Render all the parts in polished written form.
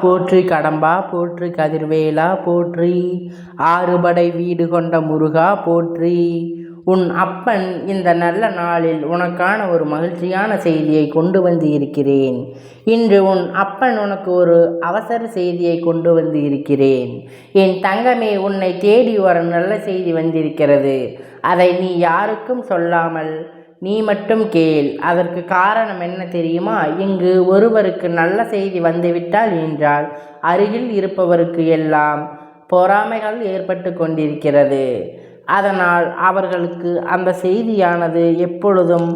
போற்றி கடம்பா போற்றி கதிர்வேலா போற்றி ஆறுபடை வீடு கொண்ட முருகா போற்றி. உன் அப்பன் இந்த நல்ல நாளில் உனக்கான ஒரு மகிழ்ச்சியான செய்தியை கொண்டு வந்து இருக்கிறேன். இன்று உன் அப்பன் உனக்கு ஒரு அவசர செய்தியை கொண்டு வந்து இருக்கிறேன். என் தங்கமே, உன்னை தேடி ஒரு நல்ல செய்தி வந்திருக்கிறது. அதை நீ யாருக்கும் சொல்லாமல் நீ மட்டும் கேள். அதற்கு காரணம் என்ன தெரியுமா? இங்கு ஒருவருக்கு நல்ல செய்தி வந்துவிட்டால் என்றால் அருகில் இருப்பவருக்கு எல்லாம் பொறாமைகள் ஏற்பட்டு கொண்டிருக்கிறது. அதனால் அவர்களுக்கு அந்த செய்தியானது எப்பொழுதும்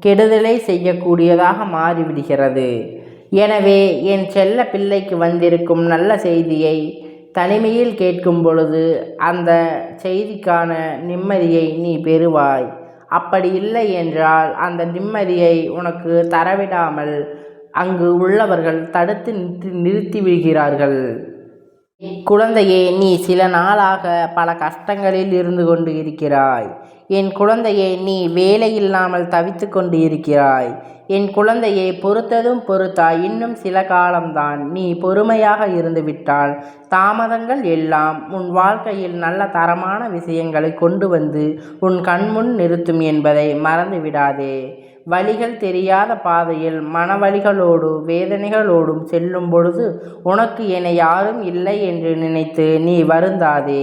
கெடுதலை செய்யக்கூடியதாக மாறிவிடுகிறது. எனவே என் செல்ல பிள்ளைக்கு வந்திருக்கும் நல்ல செய்தியை தனிமையில் கேட்கும் பொழுது அந்த செய்திக்கான நிம்மதியை நீ பெறுவாய். அப்படி இல்லை என்றால் அந்த நிம்மதியை உனக்கு தரவிடாமல் அங்கு உள்ளவர்கள் தடுத்து நிறுத்தி விடுகிறார்கள். குழந்தையே, நீ சில நாளாக பல கஷ்டங்களில் இருந்து கொண்டு இருக்கிறாய். என் குழந்தையே, நீ வேலை இல்லாமல் தவித்து கொண்டு இருக்கிறாய். என் குழந்தையை பொறுத்ததும் பொறுத்தாய். இன்னும் சில காலம்தான். நீ பொறுமையாக இருந்துவிட்டால் தாமதங்கள் எல்லாம் உன் வாழ்க்கையில் நல்ல தரமான விஷயங்களை கொண்டு வந்து உன் கண்முன் நிறுத்தும் என்பதை மறந்து விடாதே. வழிகள் தெரியாத பாதையில் மனவழிகளோடு வேதனைகளோடும் செல்லும் பொழுது உனக்கு என யாரும் இல்லை என்று நினைத்து நீ வருந்தாதே.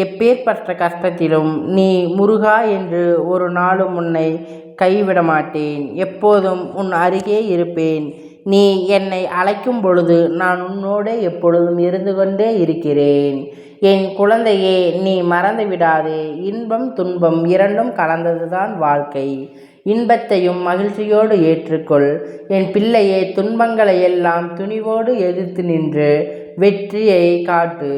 எப்பேற்பட்ட கஷ்டத்திலும் நீ முருகா என்று ஒரு நாளும் உன்னை கைவிட மாட்டேன். எப்போதும் உன் அருகே இருப்பேன். நீ என்னை அழைக்கும் பொழுது நான் உன்னோடே எப்பொழுதும் இருந்து கொண்டே இருக்கிறேன். என் குழந்தையே, நீ மறந்து விடாதே. இன்பம் துன்பம் இரண்டும் கலந்ததுதான் வாழ்க்கை. இன்பத்தையும் மகிழ்ச்சியோடு ஏற்றுக்கொள். என் பிள்ளையே, துன்பங்களை எல்லாம் துணிவோடு எதிர்த்து நின்று வெற்றியை காட்டு.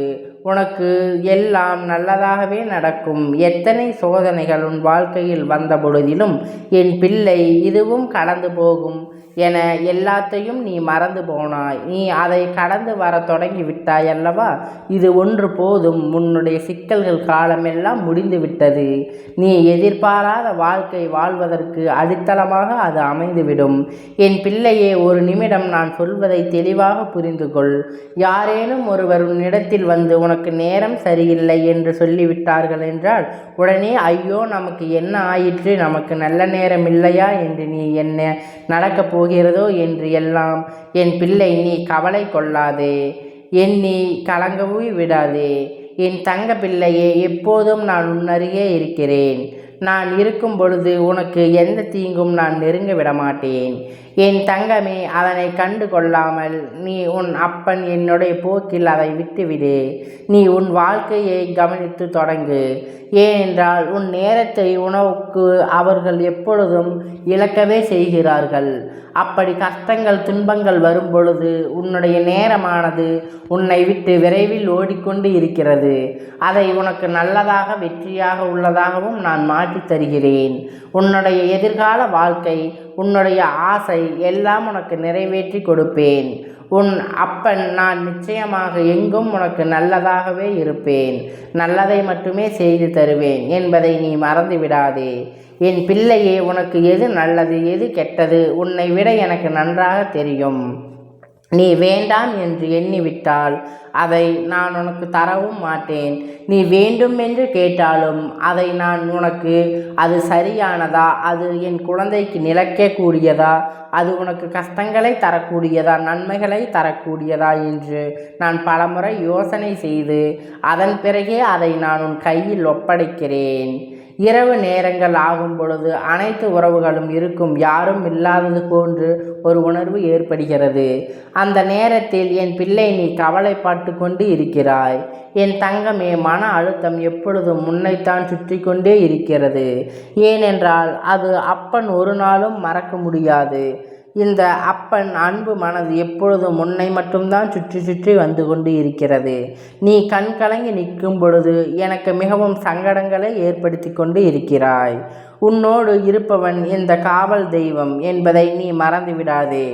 உனக்கு எல்லாம் நல்லதாகவே நடக்கும். எத்தனை சோதனைகள் உன் வாழ்க்கையில் வந்த பொழுதிலும் என் பிள்ளை, இதுவும் கடந்து போகும் என எல்லாத்தையும் நீ மறந்து போனாய். நீ அதை கடந்து வர தொடங்கி விட்டாய் அல்லவா? இது ஒன்று போதும். உன்னுடைய சிக்கல்கள் காலமெல்லாம் முடிந்து விட்டது. நீ எதிர்பாராத வாழ்க்கை வாழ்வதற்கு அடித்தளமாக அது அமைந்துவிடும். என் பிள்ளையே, ஒரு நிமிடம் நான் சொல்வதை தெளிவாக புரிந்து கொள். யாரேனும் ஒருவர் உன்னிடத்தில் வந்து உனக்கு நேரம் சரியில்லை என்று சொல்லிவிட்டார்கள் என்றால் உடனே ஐயோ, நமக்கு என்ன ஆயிற்று, நமக்கு நல்ல நேரம் இல்லையா என்று நீ என்ன நடக்கப் போகிறதோ என்று எல்லாம் என் பிள்ளை நீ கவலை கொள்ளாதே. எண்ணி கலங்கவும் விடாதே. என் தங்க பிள்ளையே, எப்போதும் நான் உன்னருகே இருக்கிறேன். நான் இருக்கும் பொழுது உனக்கு எந்த தீங்கும் நான் நெருங்க விடமாட்டேன். என் தங்கமே, அதனை கண்டு கொள்ளாமல் நீ உன் அப்பன் என்னுடைய போக்கில் அதை விட்டுவிடு. நீ உன் வாழ்க்கையை கவனித்து தொடங்கு. ஏனென்றால் உன் நேரத்தை உணவுக்கு அவர்கள் எப்பொழுதும் இழக்கவே செய்கிறார்கள். அப்படி கஷ்டங்கள் துன்பங்கள் வரும் பொழுது உன்னுடைய நேரமானது உன்னை விட்டு விரைவில் ஓடிக்கொண்டு இருக்கிறது. அதை உனக்கு நல்லதாக வெற்றியாக உள்ளதாகவும் நான் மாற்றி தருகிறேன். உன்னுடைய எதிர்கால வாழ்க்கை, உன்னுடைய ஆசை எல்லாம் உனக்கு நிறைவேற்றி கொடுப்பேன். உன் அப்பன் நான் நிச்சயமாக எங்கும் உனக்கு நல்லதாகவே இருப்பேன். நல்லதை மட்டுமே செய்து தருவேன் என்பதை நீ மறந்து விடாதே. என் பிள்ளையே, உனக்கு எது நல்லது எது கெட்டது உன்னை விட எனக்கு நன்றாக தெரியும். நீ வேண்டாம் என்று எண்ணிவிட்டால் அதை நான் உனக்கு தரவும் மாட்டேன். நீ வேண்டும் என்று கேட்டாலும் அதை நான் உனக்கு அது சரியானதா, அது என் குழந்தைக்கு நிலைக்கக்கூடியதா, அது உனக்கு கஷ்டங்களை தரக்கூடியதா நன்மைகளை தரக்கூடியதா என்று நான் பலமுறை யோசனை செய்து அதன் பிறகே அதை நான் உன் கையில் ஒப்படைக்கிறேன். இரவு நேரங்கள் ஆகும் பொழுது அனைத்து உறவுகளும் இருக்கும், யாரும் இல்லாதது போன்று ஒரு உணர்வு ஏற்படுகிறது. அந்த நேரத்தில் என் பிள்ளை நீ கவலைப்பட்டு கொண்டு இருக்கிறாய். என் தங்கமே, மன அழுத்தம் எப்பொழுதும் முன்னைத்தான் சுற்றி கொண்டே இருக்கிறது. ஏனென்றால் அது அப்பன் ஒரு நாளும் மறக்க முடியாது. இந்த அப்பன் அன்பு மனது எப்பொழுதும் உன்னை மட்டும்தான் சுற்றி சுற்றி வந்து கொண்டு இருக்கிறது. நீ கண் கலங்கி நிற்கும் பொழுது எனக்கு மிகவும் சங்கடங்களை ஏற்படுத்தி கொண்டு இருக்கிறாய். உன்னோடு இருப்பவன் இந்த காவல் தெய்வம் என்பதை நீ மறந்துவிடாதே.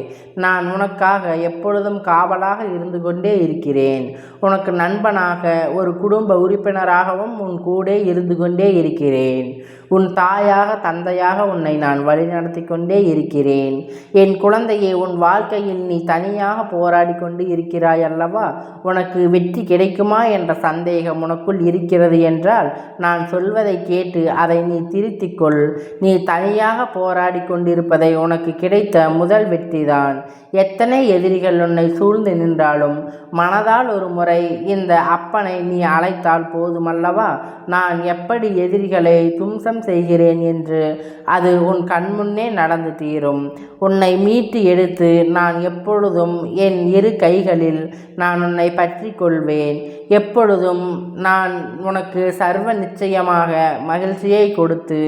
நான் உனக்காக எப்பொழுதும் காவலாக இருந்து கொண்டே இருக்கிறேன். உனக்கு நண்பனாக, ஒரு குடும்ப உறுப்பினராகவும் உன் கூட இருந்து கொண்டே இருக்கிறேன். உன் தாயாக, தந்தையாக உன்னை நான் வழிநடத்தி கொண்டே இருக்கிறேன். என் குழந்தையே, உன் வாழ்க்கையில் நீ தனியாக போராடி கொண்டு இருக்கிறாய் அல்லவா? உனக்கு வெற்றி கிடைக்குமா என்ற சந்தேகம் உனக்குள் இருக்கிறது என்றால் நான் சொல்வதை கேட்டு அதை நீ திருத்திக்கொள். நீ தனியாக போராடி கொண்டிருப்பதை உனக்கு கிடைத்த முதல் வெற்றிதான். எத்தனை எதிரிகள் உன்னை சூழ்ந்து நின்றாலும் மனதால் ஒரு முறை இந்த அப்பனை நீ அழைத்தால் போதுமல்லவா? நான் எப்படி எதிரிகளை தும்சம் செய்கிறேன் என்று அது உன் கண்முன்னே நடந்து தீரும். உன்னை மீட்டு எடுத்து நான் எப்பொழுதும் என் இரு கைகளில் நான் உன்னை பற்றி கொள்வேன். எப்பொழுதும் நான் உனக்கு சர்வ நிச்சயமாக மகிழ்ச்சியை கொடுத்து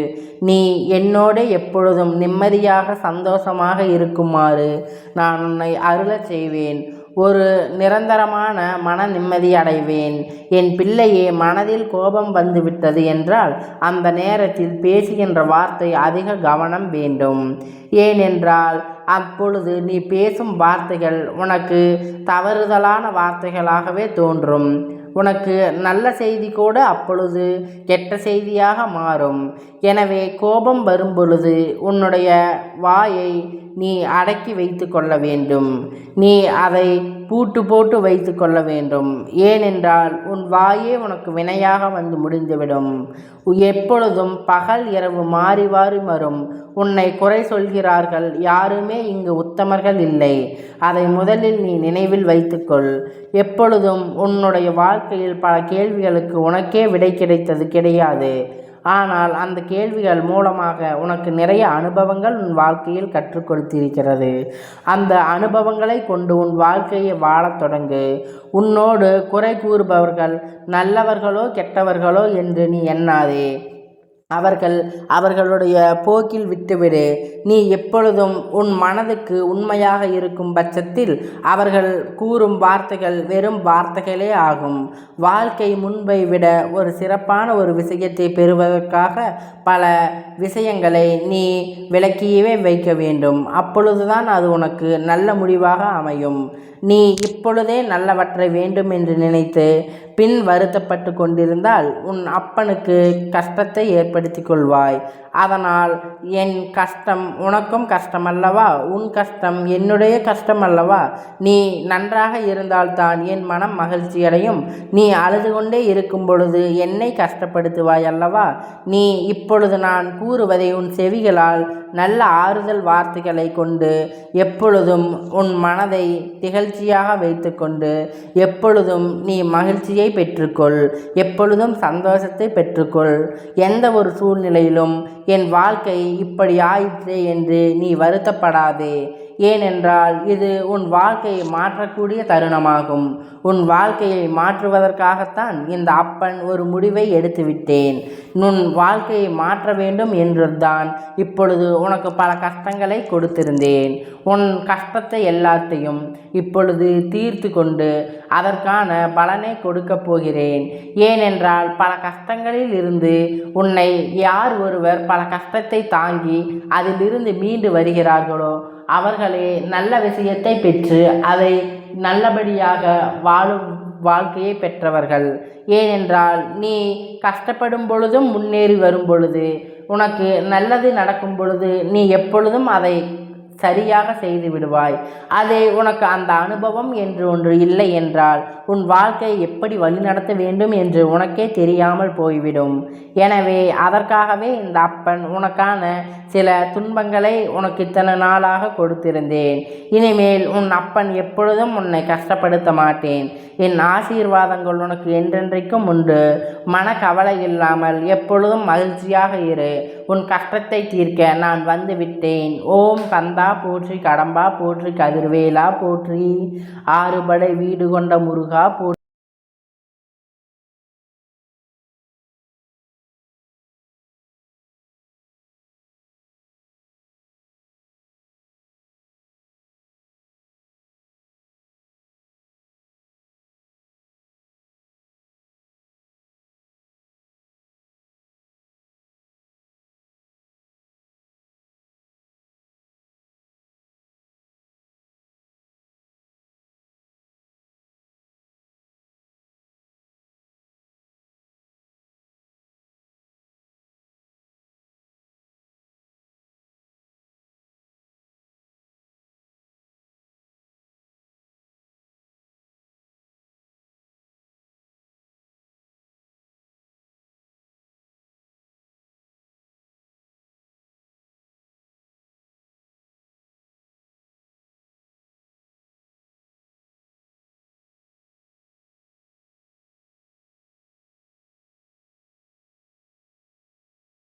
நீ என்னோடு எப்பொழுதும் நிம்மதியாக, சந்தோஷமாக இருக்குமாறு நான் உன்னை அருளச் செய்வேன். ஒரு நிரந்தரமான மன நிம்மதி அடைவேன். என் பிள்ளையே, மனதில் கோபம் வந்துவிட்டது என்றால் அந்த நேரத்தில் பேசுகின்ற வார்த்தை அதிக கவனம் வேண்டும். ஏனென்றால் அப்பொழுது நீ பேசும் வார்த்தைகள் உனக்கு தவறுதலான வார்த்தைகளாகவே தோன்றும். உனக்கு நல்ல செய்தி கூட அப்பொழுது கெட்ட செய்தியாக மாறும். எனவே கோபம் வரும்பொழுது உன்னுடைய வாயை நீ அடக்கி வைத்து கொள்ள வேண்டும். நீ அதை பூட்டு போட்டு வைத்து கொள்ள வேண்டும். ஏனென்றால் உன் வாயே உனக்கு வினையாக வந்து முடிந்துவிடும். எப்பொழுதும் பகல் இரவு மாறி மாறி வரும். உன்னை குறை சொல்கிறார்கள். யாருமே இங்கு உத்தமர்கள் இல்லை. அதை முதலில் நீ நினைவில் வைத்துக்கொள். எப்பொழுதும் உன்னுடைய வாழ்க்கையில் பல கேள்விகளுக்கு உனக்கே விடை கிடைத்தது கிடையாது. ஆனால் அந்த கேள்விகள் மூலமாக உனக்கு நிறைய அனுபவங்கள் உன் வாழ்க்கையில் கற்றுக் கொடுத்திருக்கிறது. அந்த அனுபவங்களை கொண்டு உன் வாழ்க்கையை வாழத் தொடங்கு. உன்னோடு குறை கூறுபவர்கள் நல்லவர்களோ கெட்டவர்களோ என்று நீ எண்ணாதே. அவர்களுடைய போக்கில் விட்டுவிடு. நீ எப்பொழுதும் உன் மனதுக்கு உண்மையாக இருக்கும் பட்சத்தில் அவர்கள் கூறும் வார்த்தைகள் வெறும் வார்த்தைகளே ஆகும். வாழ்க்கை முன்பை விட ஒரு சிறப்பான ஒரு விஷயத்தை பெறுவதற்காக பல விஷயங்களை நீ விலக்கியவே வைக்க வேண்டும். அப்பொழுதுதான் அது உனக்கு நல்ல முடிவாக அமையும். நீ இப்பொழுதே நல்லவற்றை வேண்டும் என்று நினைத்து பின் வருத்தப்பட்டு கொண்டிருந்தால் உன் அப்பனுக்கு கஷ்டத்தை ஏற்படுத்தி கொள்வாய். அதனால் என் கஷ்டம் உனக்கும் கஷ்டமல்லவா? உன் கஷ்டம் என்னுடைய கஷ்டம் அல்லவா? நீ நன்றாக இருந்தால்தான் என் மனம் மகிழ்ச்சியடையும். நீ அழுது கொண்டே இருக்கும் பொழுது என்னை கஷ்டப்படுத்துவாய் அல்லவா? நீ இப்பொழுது நான் கூறுவதை உன் செவிகளால் நல்ல ஆறுதல் வார்த்தைகளை கொண்டு எப்பொழுதும் உன் மனதை திகழ்ச்சியாக வைத்து கொண்டு எப்பொழுதும் நீ மகிழ்ச்சியை பெற்றுக்கொள். எப்பொழுதும் சந்தோஷத்தை பெற்றுக்கொள். எந்த ஒரு சூழ்நிலையிலும் என் வாழ்க்கை இப்படி ஆயிற்றே என்று நீ வருத்தப்படாதே. ஏனென்றால் இது உன் வாழ்க்கையை மாற்றக்கூடிய தருணமாகும். உன் வாழ்க்கையை மாற்றுவதற்காகத்தான் இந்த அப்பன் ஒரு முடிவை எடுத்துவிட்டேன். உன் வாழ்க்கையை மாற்ற வேண்டும் என்றுதான் இப்பொழுது உனக்கு பல கஷ்டங்களை கொடுத்திருந்தேன். உன் கஷ்டத்தை எல்லாத்தையும் இப்பொழுது தீர்த்து கொண்டு அதற்கான பலனை கொடுக்கப் போகிறேன். ஏனென்றால் பல கஷ்டங்களில் இருந்து உன்னை யார் ஒருவர் பல கஷ்டத்தை தாங்கி அதிலிருந்து மீண்டு வருகிறார்களோ அவர்களே நல்ல விஷயத்தை பெற்று அதை நல்லபடியாக வாழும் வாழ்க்கையை பெற்றவர்கள். ஏனென்றால் நீ கஷ்டப்படும் பொழுதும் முன்னேறி வரும் பொழுது உனக்கு நல்லது நடக்கும் பொழுது நீ எப்பொழுதும் அதை சரியாக செய்து விடுவாய். அதே உனக்கு அந்த அனுபவம் என்று ஒன்று இல்லை என்றால் உன் வாழ்க்கையை எப்படி வழிநடத்த வேண்டும் என்று உனக்கே தெரியாமல் போய்விடும். எனவே அதற்காகவே இந்த அப்பன் உனக்கான சில துன்பங்களை உனக்கு இத்தனை நாளாக கொடுத்திருந்தேன். இனிமேல் உன் அப்பன் எப்பொழுதும் உன்னை கஷ்டப்படுத்த மாட்டேன். என் ஆசீர்வாதங்கள் உனக்கு என்றென்றைக்கும் உண்டு. மனக்கவலை இல்லாமல் எப்பொழுதும் மகிழ்ச்சியாக இரு. உன் கஷ்டத்தை தீர்க்க நான் வந்து விட்டேன். ஓம் கந்தா போற்றி, கடம்பா போற்றி, கதிர்வேலா போற்றி, ஆறுபடை வீடு கொண்ட முருகா போற்றி.